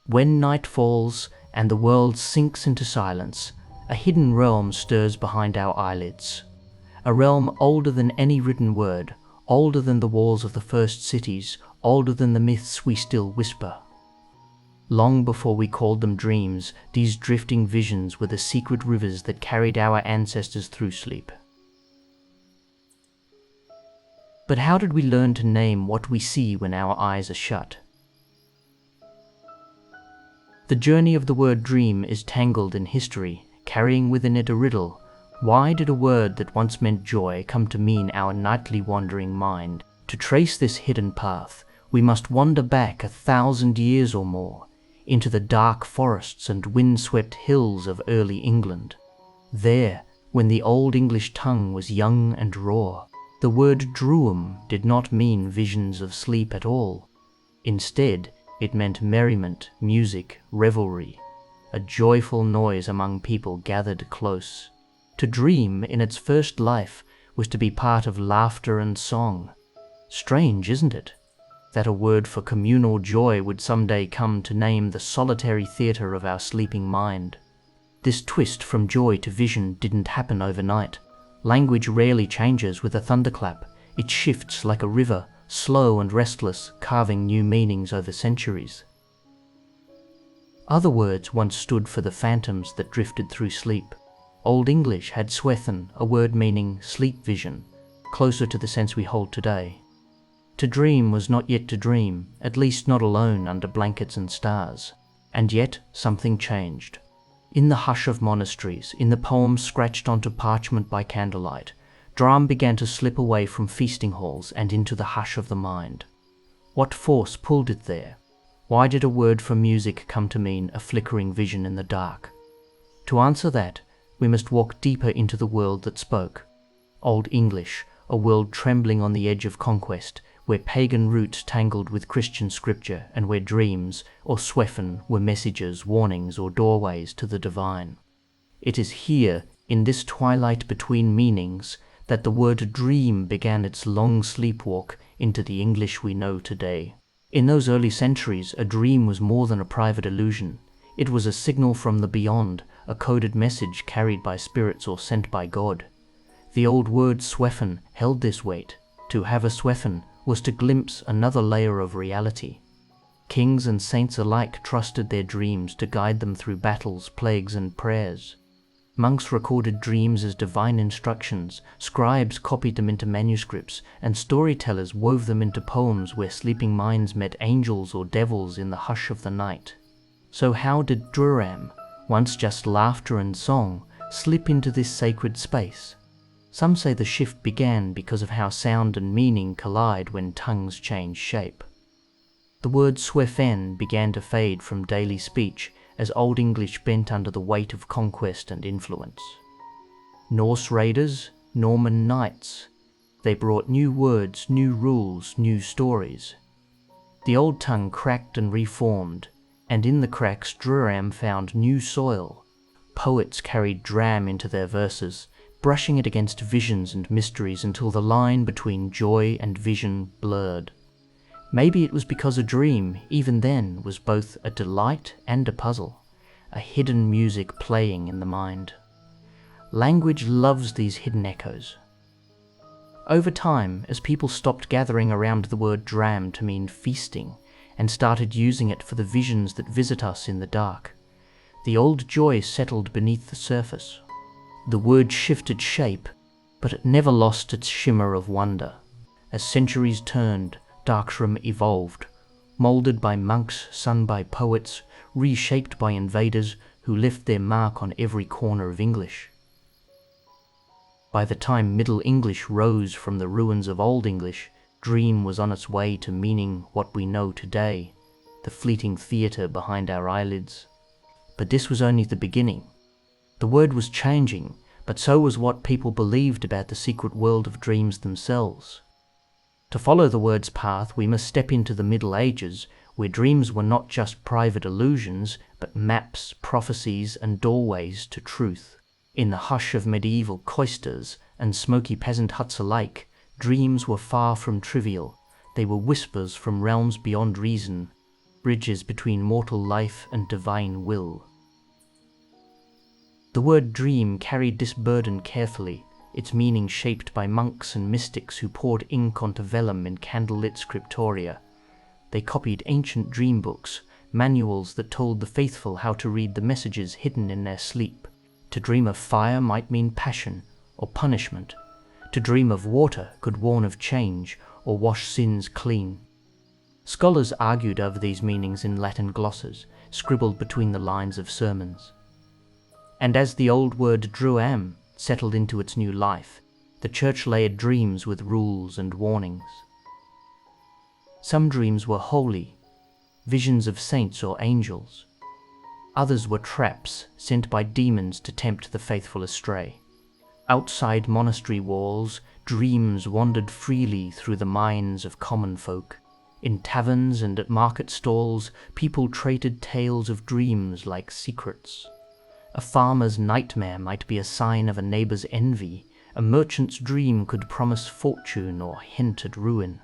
When night falls and the world sinks into silence, a hidden realm stirs behind our eyelids. A realm older than any written word, older than the walls of the first cities, older than the myths we still whisper. Long before we called them dreams, these drifting visions were the secret rivers that carried our ancestors through sleep. But how did we learn to name what we see when our eyes are shut? The journey of the word dream is tangled in history, carrying within it a riddle. Why did a word that once meant joy come to mean our nightly wandering mind? To trace this hidden path, we must wander back 1,000 years or more, into the dark forests and wind-swept hills of early England. There, when the Old English tongue was young and raw, the word druum did not mean visions of sleep at all. Instead, it meant merriment, music, revelry, a joyful noise among people gathered close. To dream in its first life was to be part of laughter and song. Strange, isn't it, that a word for communal joy would someday come to name the solitary theatre of our sleeping mind? This twist from joy to vision didn't happen overnight. Language rarely changes with a thunderclap. It shifts like a river, slow and restless, carving new meanings over centuries. Other words once stood for the phantoms that drifted through sleep. Old English had swethen, a word meaning sleep vision, closer to the sense we hold today. To dream was not yet to dream, at least not alone under blankets and stars. And yet something changed. In the hush of monasteries, in the poems scratched onto parchment by candlelight, Dram began to slip away from feasting halls and into the hush of the mind. What force pulled it there? Why did a word for music come to mean a flickering vision in the dark? To answer that, we must walk deeper into the world that spoke. Old English, a world trembling on the edge of conquest, where pagan roots tangled with Christian scripture and where dreams, or swefn, were messages, warnings, or doorways to the divine. It is here, in this twilight between meanings, that the word dream began its long sleepwalk into the English we know today. In those early centuries, a dream was more than a private illusion. It was a signal from the beyond, a coded message carried by spirits or sent by God. The old word swefn held this weight. To have a swefn was to glimpse another layer of reality. Kings and saints alike trusted their dreams to guide them through battles, plagues, and prayers. Monks recorded dreams as divine instructions, scribes copied them into manuscripts, and storytellers wove them into poems where sleeping minds met angels or devils in the hush of the night. So how did druram, once just laughter and song, slip into this sacred space? Some say the shift began because of how sound and meaning collide when tongues change shape. The word swefn began to fade from daily speech as Old English bent under the weight of conquest and influence. Norse raiders, Norman knights, they brought new words, new rules, new stories. The old tongue cracked and reformed, and in the cracks druram found new soil. Poets carried dram into their verses, brushing it against visions and mysteries until the line between joy and vision blurred. Maybe it was because a dream, even then, was both a delight and a puzzle, a hidden music playing in the mind. Language loves these hidden echoes. Over time, as people stopped gathering around the word dram to mean feasting, and started using it for the visions that visit us in the dark, the old joy settled beneath the surface. The word shifted shape, but it never lost its shimmer of wonder. As centuries turned, Darktrum evolved, moulded by monks, sung by poets, reshaped by invaders who left their mark on every corner of English. By the time Middle English rose from the ruins of Old English, dream was on its way to meaning what we know today, the fleeting theatre behind our eyelids. But this was only the beginning. The word was changing, but so was what people believed about the secret world of dreams themselves. To follow the word's path, we must step into the Middle Ages, where dreams were not just private illusions, but maps, prophecies, and doorways to truth. In the hush of medieval cloisters and smoky peasant huts alike, dreams were far from trivial. They were whispers from realms beyond reason. bridges between mortal life and divine will. The word dream carried this burden carefully, its meaning shaped by monks and mystics who poured ink onto vellum in candlelit scriptoria. They copied ancient dream books, manuals that told the faithful how to read the messages hidden in their sleep. To dream of fire might mean passion or punishment. To dream of water could warn of change or wash sins clean. Scholars argued over these meanings in Latin glosses, scribbled between the lines of sermons. And as the old word druam settled into its new life, the church layered dreams with rules and warnings. Some dreams were holy, visions of saints or angels. Others were traps sent by demons to tempt the faithful astray. Outside monastery walls, dreams wandered freely through the minds of common folk. In taverns and at market stalls, people traded tales of dreams like secrets. A farmer's nightmare might be a sign of a neighbor's envy. A merchant's dream could promise fortune or hint at ruin.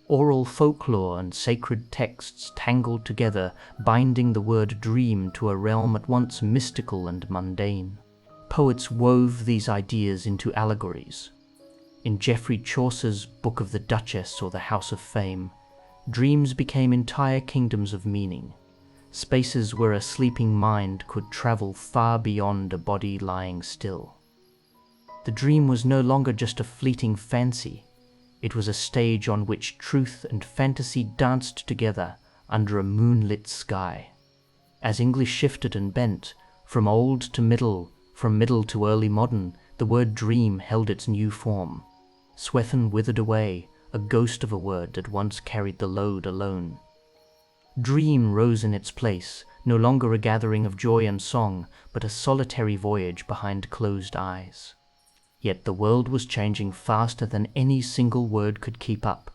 Oral folklore and sacred texts tangled together, binding the word dream to a realm at once mystical and mundane. Poets wove these ideas into allegories. In Geoffrey Chaucer's Book of the Duchess or the House of Fame, dreams became entire kingdoms of meaning, spaces where a sleeping mind could travel far beyond a body lying still. The dream was no longer just a fleeting fancy. It was a stage on which truth and fantasy danced together under a moonlit sky. As English shifted and bent, from old to middle, from middle to early modern, the word dream held its new form. Swethen withered away, a ghost of a word that once carried the load alone. Dream rose in its place, no longer a gathering of joy and song, but a solitary voyage behind closed eyes. Yet the world was changing faster than any single word could keep up.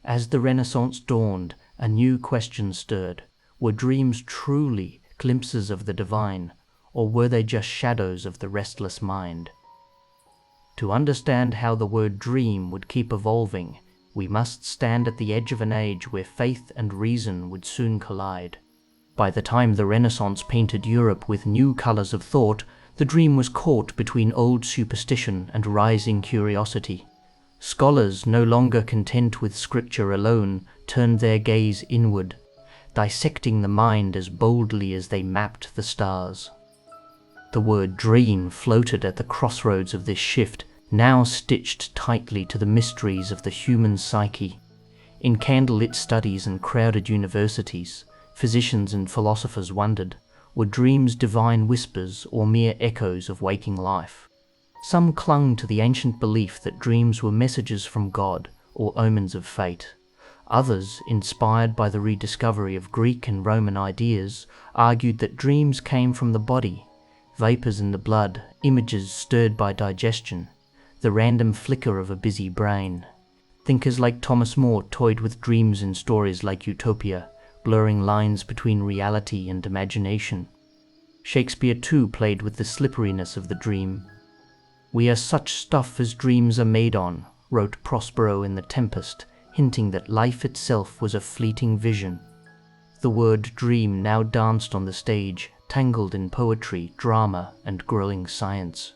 As the Renaissance dawned, a new question stirred. Were dreams truly glimpses of the divine, or were they just shadows of the restless mind? To understand how the word dream would keep evolving, we must stand at the edge of an age where faith and reason would soon collide. By the time the Renaissance painted Europe with new colors of thought, the dream was caught between old superstition and rising curiosity. Scholars, no longer content with scripture alone, turned their gaze inward, dissecting the mind as boldly as they mapped the stars. The word dream floated at the crossroads of this shift, now stitched tightly to the mysteries of the human psyche. In candlelit studies and crowded universities, physicians and philosophers wondered, were dreams divine whispers or mere echoes of waking life? Some clung to the ancient belief that dreams were messages from God or omens of fate. Others, inspired by the rediscovery of Greek and Roman ideas, argued that dreams came from the body, vapors in the blood, images stirred by digestion, the random flicker of a busy brain. Thinkers like Thomas More toyed with dreams in stories like Utopia, blurring lines between reality and imagination. Shakespeare too played with the slipperiness of the dream. "We are such stuff as dreams are made on," wrote Prospero in The Tempest, hinting that life itself was a fleeting vision. The word dream now danced on the stage, tangled in poetry, drama, and growing science.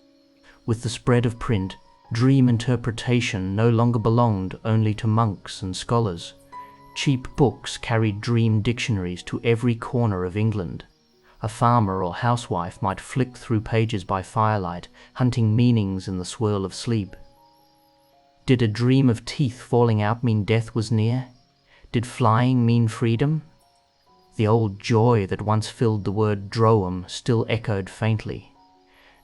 With the spread of print, dream interpretation no longer belonged only to monks and scholars. Cheap books carried dream dictionaries to every corner of England. A farmer or housewife might flick through pages by firelight, hunting meanings in the swirl of sleep. Did a dream of teeth falling out mean death was near? Did flying mean freedom? The old joy that once filled the word droam still echoed faintly.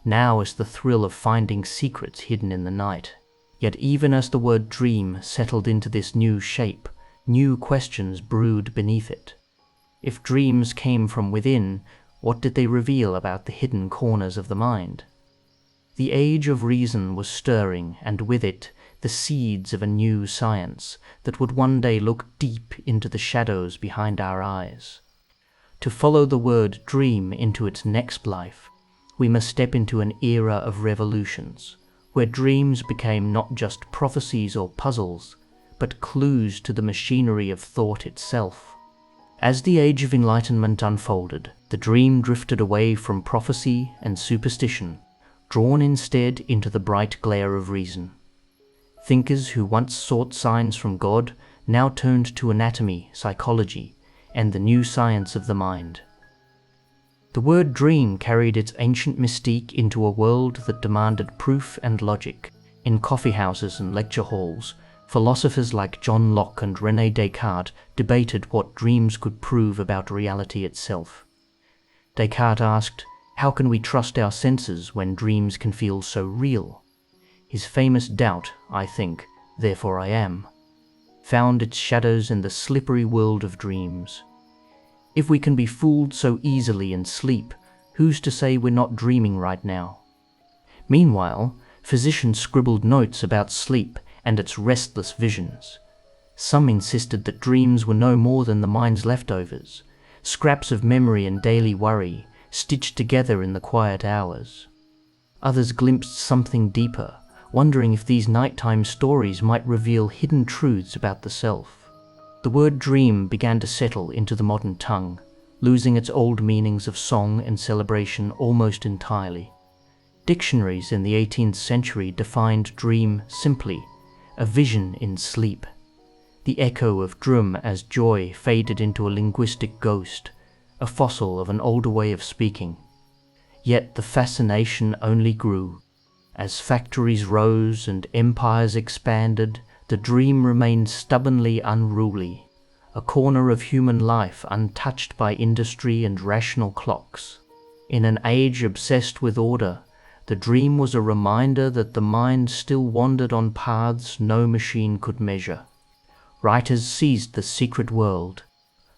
Now is the thrill of finding secrets hidden in the night. Yet even as the word dream settled into this new shape, new questions brewed beneath it. If dreams came from within, what did they reveal about the hidden corners of the mind? The age of reason was stirring, and with it, the seeds of a new science that would one day look deep into the shadows behind our eyes. To follow the word dream into its next life, we must step into an era of revolutions, where dreams became not just prophecies or puzzles, but clues to the machinery of thought itself. As the Age of Enlightenment unfolded, the dream drifted away from prophecy and superstition, drawn instead into the bright glare of reason. Thinkers who once sought signs from God now turned to anatomy, psychology, and the new science of the mind. The word dream carried its ancient mystique into a world that demanded proof and logic. In coffeehouses and lecture halls, philosophers like John Locke and René Descartes debated what dreams could prove about reality itself. Descartes asked, "How can we trust our senses when dreams can feel so real?" His famous doubt, "I think, therefore I am," found its shadows in the slippery world of dreams. If we can be fooled so easily in sleep, who's to say we're not dreaming right now? Meanwhile, physicians scribbled notes about sleep and its restless visions. Some insisted that dreams were no more than the mind's leftovers, scraps of memory and daily worry, stitched together in the quiet hours. Others glimpsed something deeper, wondering if these nighttime stories might reveal hidden truths about the self. The word dream began to settle into the modern tongue, losing its old meanings of song and celebration almost entirely. Dictionaries in the 18th century defined dream simply, a vision in sleep. The echo of drum as joy faded into a linguistic ghost, a fossil of an older way of speaking. Yet the fascination only grew. As factories rose and empires expanded, the dream remained stubbornly unruly, a corner of human life untouched by industry and rational clocks. In an age obsessed with order, the dream was a reminder that the mind still wandered on paths no machine could measure. Writers seized the secret world.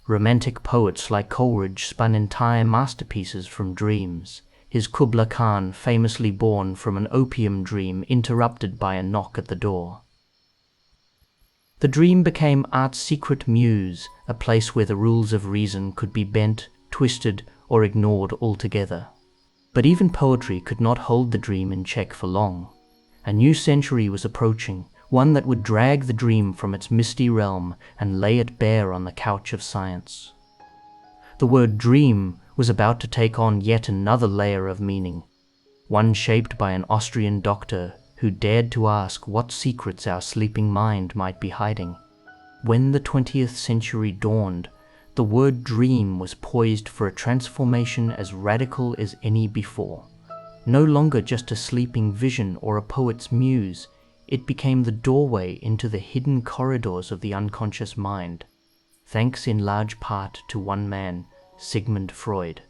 Romantic poets like Coleridge spun entire masterpieces from dreams, his Kubla Khan famously born from an opium dream interrupted by a knock at the door. The dream became art's secret muse, a place where the rules of reason could be bent, twisted, or ignored altogether. But even poetry could not hold the dream in check for long. A new century was approaching, one that would drag the dream from its misty realm and lay it bare on the couch of science. The word dream was about to take on yet another layer of meaning, one shaped by an Austrian doctor who dared to ask what secrets our sleeping mind might be hiding. When the 20th century dawned, the word dream was poised for a transformation as radical as any before. No longer just a sleeping vision or a poet's muse, it became the doorway into the hidden corridors of the unconscious mind, thanks in large part to one man, Sigmund Freud.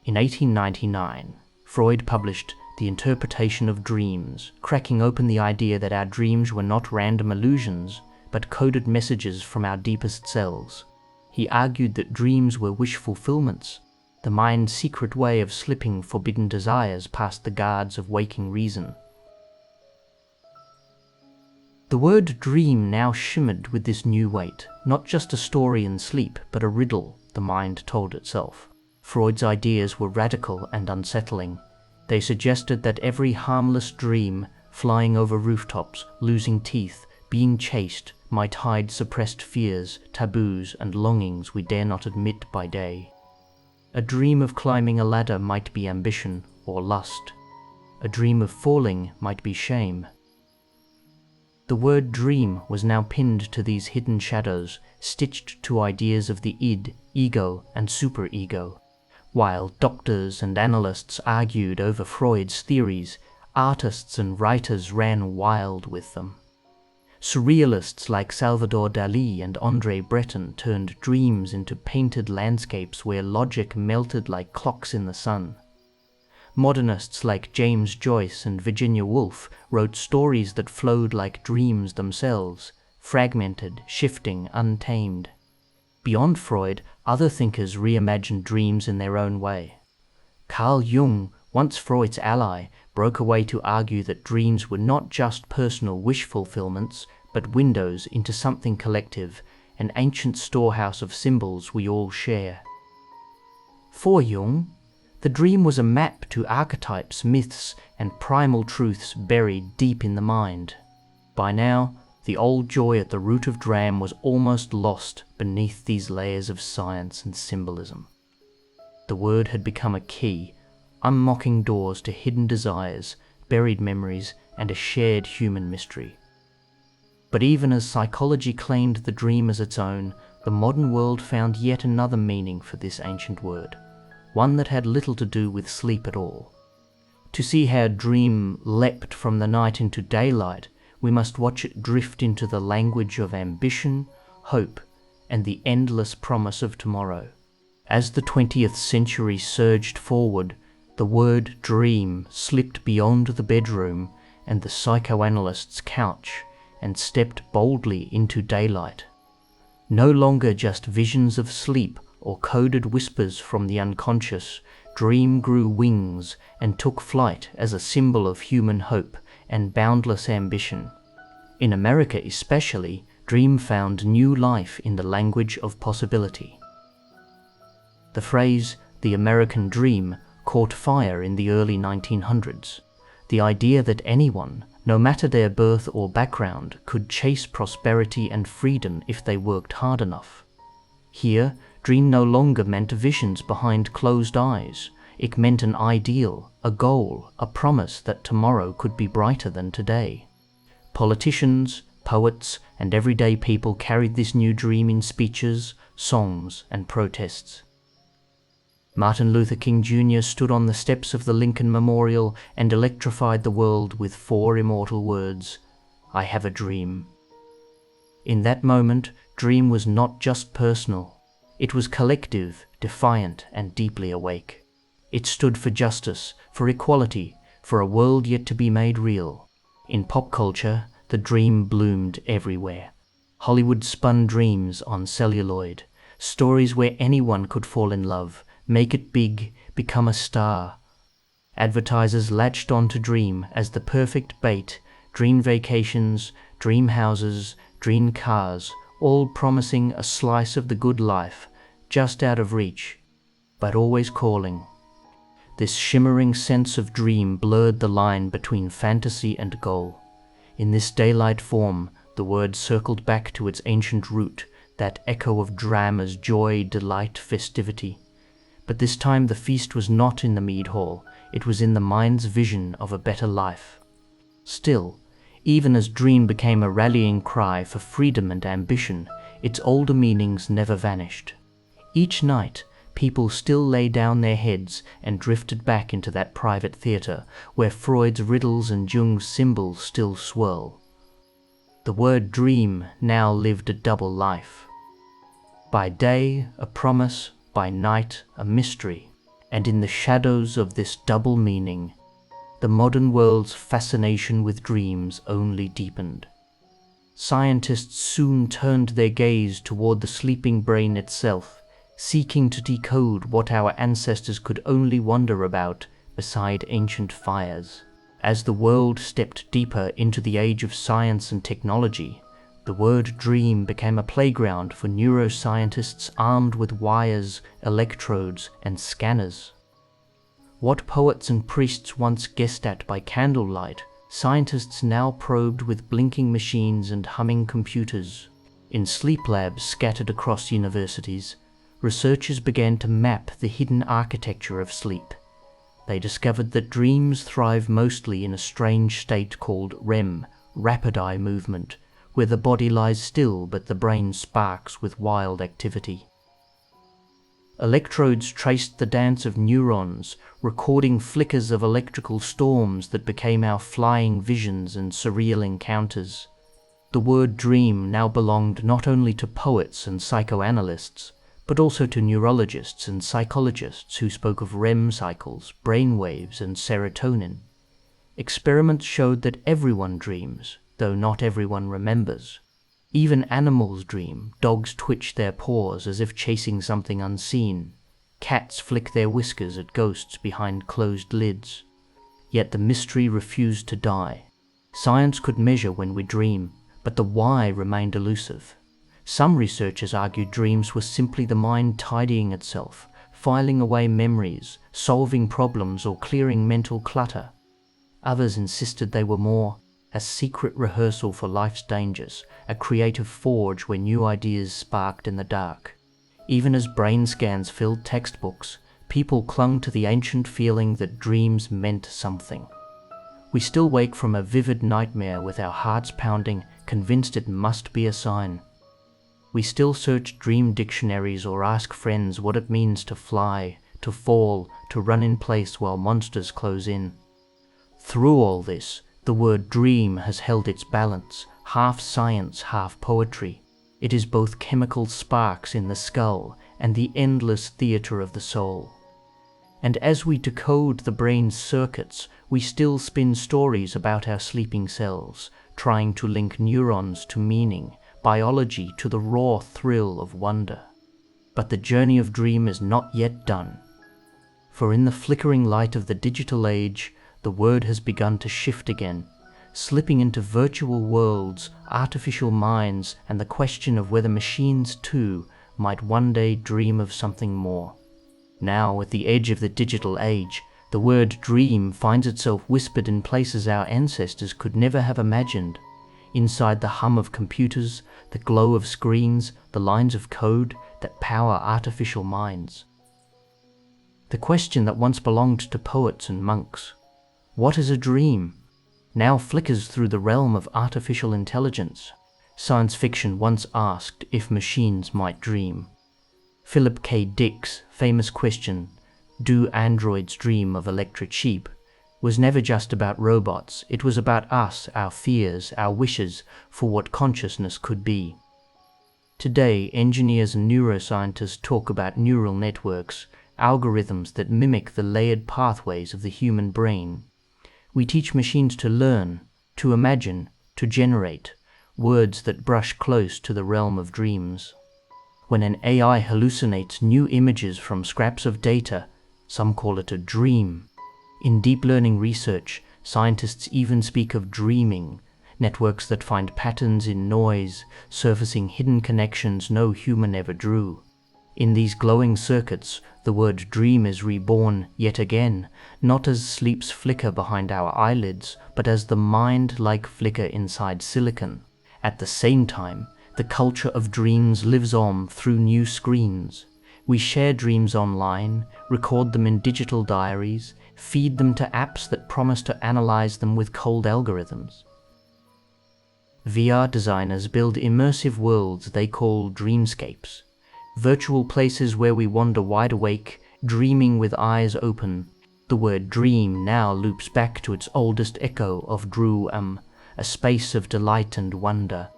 In 1899, Freud published The Interpretation of Dreams, cracking open the idea that our dreams were not random illusions, but coded messages from our deepest selves. He argued that dreams were wish fulfillments, the mind's secret way of slipping forbidden desires past the guards of waking reason. The word dream now shimmered with this new weight, not just a story in sleep, but a riddle the mind told itself. Freud's ideas were radical and unsettling. They suggested that every harmless dream, flying over rooftops, losing teeth, being chased, might hide suppressed fears, taboos, and longings we dare not admit by day. A dream of climbing a ladder might be ambition or lust. A dream of falling might be shame. The word dream was now pinned to these hidden shadows, stitched to ideas of the id, ego, and superego. While doctors and analysts argued over Freud's theories, artists and writers ran wild with them. Surrealists like Salvador Dali and André Breton turned dreams into painted landscapes where logic melted like clocks in the sun. Modernists like James Joyce and Virginia Woolf wrote stories that flowed like dreams themselves, fragmented, shifting, untamed. Beyond Freud, other thinkers reimagined dreams in their own way. Carl Jung, once Freud's ally, broke away to argue that dreams were not just personal wish fulfillments, but windows into something collective, an ancient storehouse of symbols we all share. For Jung, the dream was a map to archetypes, myths, and primal truths buried deep in the mind. By now, The old joy at the root of dream was almost lost beneath these layers of science and symbolism. The word had become a key, unlocking doors to hidden desires, buried memories, and a shared human mystery. But even as psychology claimed the dream as its own, the modern world found yet another meaning for this ancient word, one that had little to do with sleep at all. To see how dream leapt from the night into daylight, we must watch it drift into the language of ambition, hope, and the endless promise of tomorrow. As the 20th century surged forward, the word dream slipped beyond the bedroom and the psychoanalyst's couch and stepped boldly into daylight. No longer just visions of sleep or coded whispers from the unconscious, dream grew wings and took flight as a symbol of human hope and boundless ambition. In America especially, dream found new life in the language of possibility. The phrase, "the American dream," caught fire in the early 1900s. The idea that anyone, no matter their birth or background, could chase prosperity and freedom if they worked hard enough. Here, dream no longer meant visions behind closed eyes. It meant an ideal, a goal, a promise that tomorrow could be brighter than today. Politicians, poets, and everyday people carried this new dream in speeches, songs, and protests. Martin Luther King Jr. stood on the steps of the Lincoln Memorial and electrified the world with 4 immortal words, "I have a dream." In that moment, dream was not just personal. It was collective, defiant, and deeply awake. It stood for justice, for equality, for a world yet to be made real. In pop culture, the dream bloomed everywhere. Hollywood spun dreams on celluloid, stories where anyone could fall in love, make it big, become a star. Advertisers latched on to dream as the perfect bait, dream vacations, dream houses, dream cars, all promising a slice of the good life, just out of reach, but always calling. This shimmering sense of dream blurred the line between fantasy and goal. In this daylight form, the word circled back to its ancient root, that echo of drama's joy, delight, festivity. But this time the feast was not in the mead hall, it was in the mind's vision of a better life. Still, even as dream became a rallying cry for freedom and ambition, its older meanings never vanished. Each night, people still lay down their heads and drifted back into that private theatre where Freud's riddles and Jung's symbols still swirl. The word dream now lived a double life. By day, a promise, by night, a mystery, and in the shadows of this double meaning, the modern world's fascination with dreams only deepened. Scientists soon turned their gaze toward the sleeping brain itself, seeking to decode what our ancestors could only wonder about beside ancient fires. As the world stepped deeper into the age of science and technology, the word dream became a playground for neuroscientists armed with wires, electrodes, and scanners. What poets and priests once guessed at by candlelight, scientists now probed with blinking machines and humming computers. In sleep labs scattered across universities, researchers began to map the hidden architecture of sleep. They discovered that dreams thrive mostly in a strange state called REM, rapid eye movement, where the body lies still but the brain sparks with wild activity. Electrodes traced the dance of neurons, recording flickers of electrical storms that became our flying visions and surreal encounters. The word dream now belonged not only to poets and psychoanalysts, but also to neurologists and psychologists who spoke of REM cycles, brainwaves, and serotonin. Experiments showed that everyone dreams, though not everyone remembers. Even animals dream. Dogs twitch their paws as if chasing something unseen. Cats flick their whiskers at ghosts behind closed lids. Yet the mystery refused to die. Science could measure when we dream, but the why remained elusive. Some researchers argued dreams were simply the mind tidying itself, filing away memories, solving problems, or clearing mental clutter. Others insisted they were more a secret rehearsal for life's dangers, a creative forge where new ideas sparked in the dark. Even as brain scans filled textbooks, people clung to the ancient feeling that dreams meant something. We still wake from a vivid nightmare with our hearts pounding, convinced it must be a sign. We still search dream dictionaries or ask friends what it means to fly, to fall, to run in place while monsters close in. Through all this, the word dream has held its balance, half science, half poetry. It is both chemical sparks in the skull and the endless theatre of the soul. And as we decode the brain's circuits, we still spin stories about our sleeping cells, trying to link neurons to meaning, biology to the raw thrill of wonder. But the journey of dream is not yet done. For in the flickering light of the digital age, the word has begun to shift again, slipping into virtual worlds, artificial minds, and the question of whether machines too might one day dream of something more. Now, at the edge of the digital age, the word dream finds itself whispered in places our ancestors could never have imagined. Inside the hum of computers, the glow of screens, the lines of code that power artificial minds. The question that once belonged to poets and monks, what is a dream, now flickers through the realm of artificial intelligence. Science fiction once asked if machines might dream. Philip K. Dick's famous question, "Do androids dream of electric sheep?" was never just about robots. It was about us, our fears, our wishes for what consciousness could be. Today, engineers and neuroscientists talk about neural networks, algorithms that mimic the layered pathways of the human brain. We teach machines to learn, to imagine, to generate, words that brush close to the realm of dreams. When an AI hallucinates new images from scraps of data, some call it a dream. In deep learning research, scientists even speak of dreaming, networks that find patterns in noise, surfacing hidden connections no human ever drew. In these glowing circuits, the word dream is reborn yet again, not as sleep's flicker behind our eyelids, but as the mind-like flicker inside silicon. At the same time, the culture of dreams lives on through new screens. We share dreams online, record them in digital diaries, feed them to apps that promise to analyze them with cold algorithms. VR designers build immersive worlds they call dreamscapes, virtual places where we wander wide awake, dreaming with eyes open. The word dream now loops back to its oldest echo of Drew, a space of delight and wonder,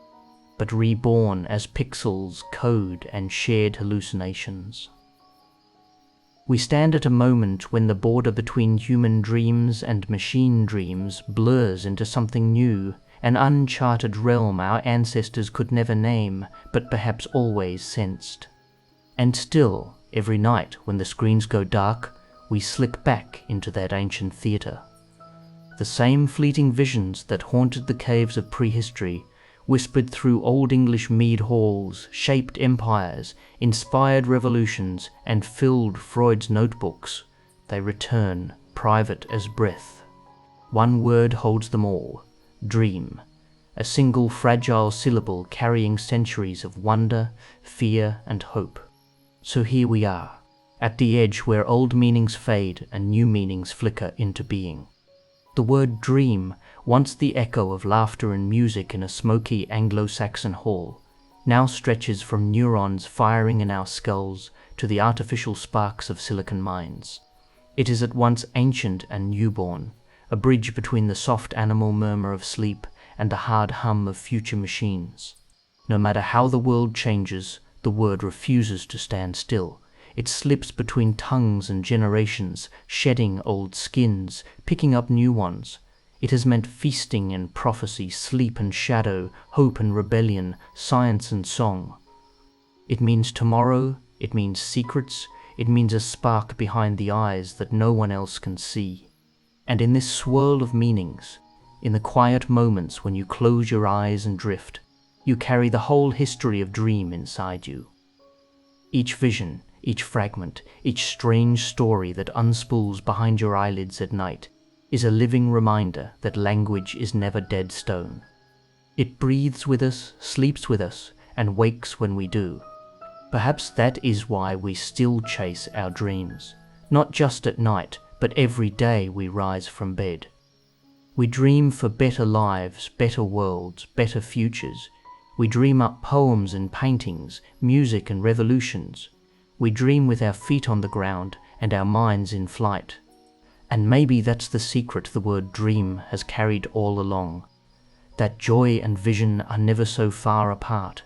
but reborn as pixels, code, and shared hallucinations. We stand at a moment when the border between human dreams and machine dreams blurs into something new, an uncharted realm our ancestors could never name, but perhaps always sensed. And still, every night when the screens go dark, we slip back into that ancient theatre. The same fleeting visions that haunted the caves of prehistory, whispered through Old English mead halls, shaped empires, inspired revolutions, and filled Freud's notebooks. They return, private as breath. One word holds them all: dream, a single fragile syllable carrying centuries of wonder, fear, and hope. So here we are, at the edge where old meanings fade and new meanings flicker into being. The word dream, once the echo of laughter and music in a smoky Anglo-Saxon hall, now stretches from neurons firing in our skulls to the artificial sparks of silicon minds. It is at once ancient and newborn, a bridge between the soft animal murmur of sleep and the hard hum of future machines. No matter how the world changes, the word refuses to stand still. It slips between tongues and generations, shedding old skins, picking up new ones. It has meant feasting and prophecy, sleep and shadow, hope and rebellion, science and song. It means tomorrow, it means secrets, it means a spark behind the eyes that no one else can see. And in this swirl of meanings, in the quiet moments when you close your eyes and drift, you carry the whole history of dream inside you. Each vision, each fragment, each strange story that unspools behind your eyelids at night is a living reminder that language is never dead stone. It breathes with us, sleeps with us, and wakes when we do. Perhaps that is why we still chase our dreams, not just at night, but every day we rise from bed. We dream for better lives, better worlds, better futures. We dream up poems and paintings, music and revolutions. We dream with our feet on the ground and our minds in flight. And maybe that's the secret the word dream has carried all along. That joy and vision are never so far apart.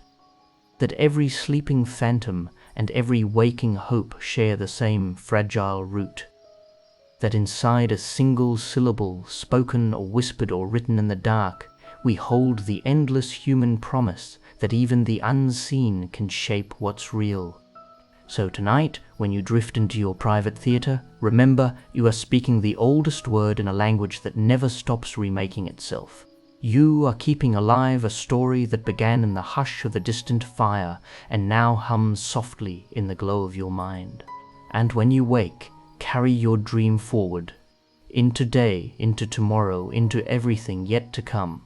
That every sleeping phantom and every waking hope share the same fragile root. That inside a single syllable, spoken or whispered or written in the dark, we hold the endless human promise that even the unseen can shape what's real. So tonight, when you drift into your private theatre, remember you are speaking the oldest word in a language that never stops remaking itself. You are keeping alive a story that began in the hush of the distant fire and now hums softly in the glow of your mind. And when you wake, carry your dream forward, into day, into tomorrow, into everything yet to come.